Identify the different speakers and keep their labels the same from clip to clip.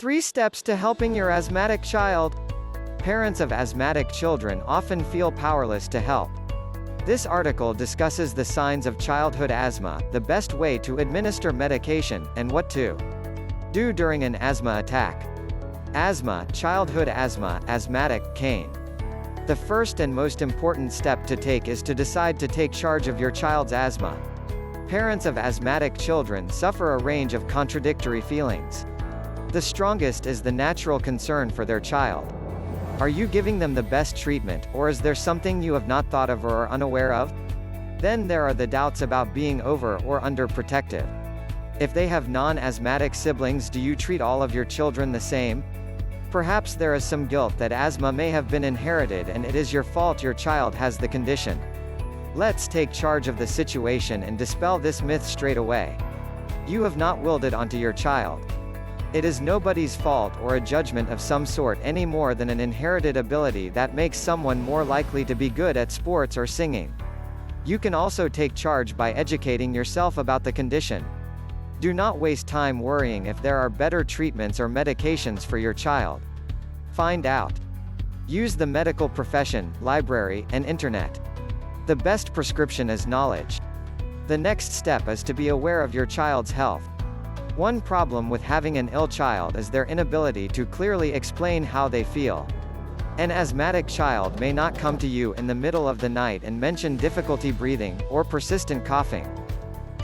Speaker 1: 3 steps to helping your asthmatic child. Parents of asthmatic children often feel powerless to help. This article discusses the signs of childhood asthma, the best way to administer medication, and what to do during an asthma attack. Asthma, childhood asthma, asthmatic, Kane. The first and most important step to take is to decide to take charge of your child's asthma. Parents of asthmatic children suffer a range of contradictory feelings. The strongest is the natural concern for their child. Are you giving them the best treatment, or is there something you have not thought of or are unaware of? Then there are the doubts about being over or underprotective. If they have non-asthmatic siblings, do you treat all of your children the same? Perhaps there is some guilt that asthma may have been inherited and it is your fault your child has the condition. Let's take charge of the situation and dispel this myth straight away. You have not willed it onto your child. It is nobody's fault or a judgment of some sort any more than an inherited ability that makes someone more likely to be good at sports or singing. You can also take charge by educating yourself about the condition. Do not waste time worrying if there are better treatments or medications for your child. Find out. Use the medical profession, library, and internet. The best prescription is knowledge. The next step is to be aware of your child's health. One problem with having an ill child is their inability to clearly explain how they feel. An asthmatic child may not come to you in the middle of the night and mention difficulty breathing, or persistent coughing.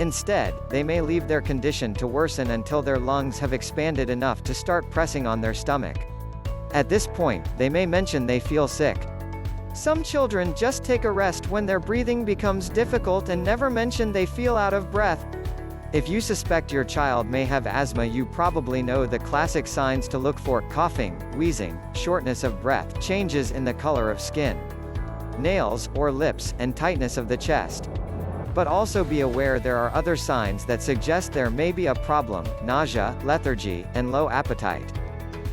Speaker 1: Instead, they may leave their condition to worsen until their lungs have expanded enough to start pressing on their stomach. At this point, they may mention they feel sick. Some children just take a rest when their breathing becomes difficult and never mention they feel out of breath. If you suspect your child may have asthma, you probably know the classic signs to look for: coughing, wheezing, shortness of breath, changes in the color of skin, nails, or lips, and tightness of the chest. But also be aware there are other signs that suggest there may be a problem: nausea, lethargy, and low appetite.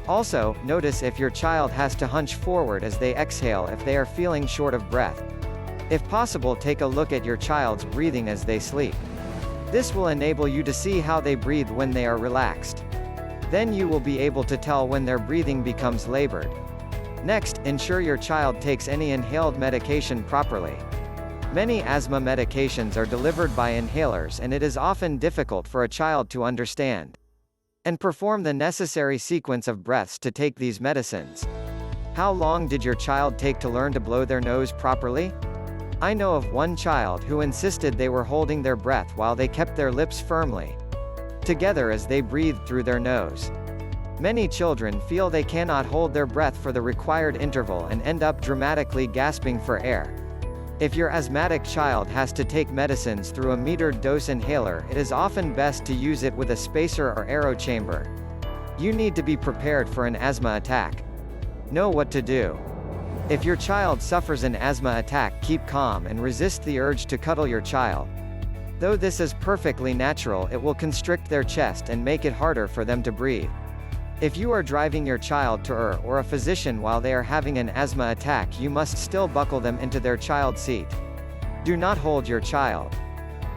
Speaker 1: Also, notice if your child has to hunch forward as they exhale if they are feeling short of breath. If possible, take a look at your child's breathing as they sleep. This will enable you to see how they breathe when they are relaxed. Then you will be able to tell when their breathing becomes labored. Next, ensure your child takes any inhaled medication properly. Many asthma medications are delivered by inhalers, and it is often difficult for a child to understand and perform the necessary sequence of breaths to take these medicines. How long did your child take to learn to blow their nose properly? I know of one child who insisted they were holding their breath while they kept their lips firmly together as they breathed through their nose. Many children feel they cannot hold their breath for the required interval and end up dramatically gasping for air. If your asthmatic child has to take medicines through a metered dose inhaler, it is often best to use it with a spacer or aero chamber. You need to be prepared for an asthma attack. Know what to do. If your child suffers an asthma attack, keep calm and resist the urge to cuddle your child. Though this is perfectly natural, it will constrict their chest and make it harder for them to breathe. If you are driving your child to or a physician while they are having an asthma attack, you must still buckle them into their child seat. Do not hold your child.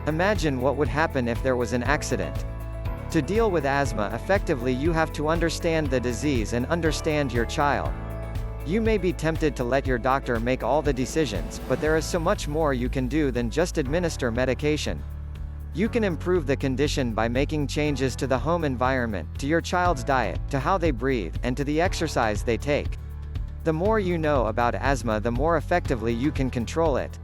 Speaker 1: Imagine what would happen if there was an accident. To deal with asthma effectively, you have to understand the disease and understand your child. You may be tempted to let your doctor make all the decisions, but there is so much more you can do than just administer medication. You can improve the condition by making changes to the home environment, to your child's diet, to how they breathe, and to the exercise they take. The more you know about asthma, the more effectively you can control it.